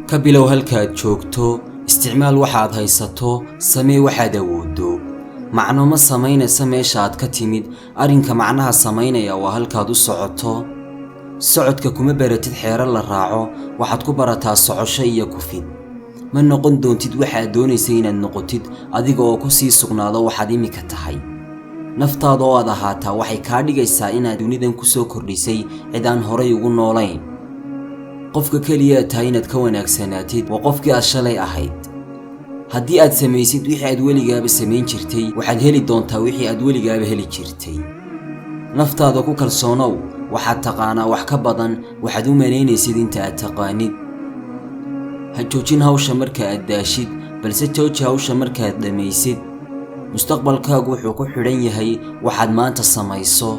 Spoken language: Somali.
ka bilow halkaad joogto, isticmaal waxaad haysato, samee waxaad awoodo. macno ma samaynaysa meesha aad ka timid, arrinka macnaha samaynaya waa halkaad u socoto. socodka kuma baratid xeerar la raaco, waxaad ku barataa socosho iyo kufid. ma noqon doontid waxaad doonaysa inaad noqotid adiga oo ku sii sugnaado waxaad imika tahay. naftaada oo aad ahaataa waxay kaa dhigaysaa inaad dunidan ku soo kordhisay cid aan horay ugu noolayn. qofka keliya tahay inaad ka wanaagsanaatid waa qofkii aad shalay ahayd. haddii aad samaysid wixii aad weligaaba samayn jirtay, waxaad heli doontaa wixii aad weligaaba heli jirtay. naftaada ku kalsoonow, waxaad taqaanaa wax ka badan waxaad u malaynaysid inta aad taqaanid. ha joojin hawsha marka aad daashid, balse jooji hawsha markaad dhammaysid. mustaqbalkaagu wuxuu ku xidhan yahay waxaad maanta samayso.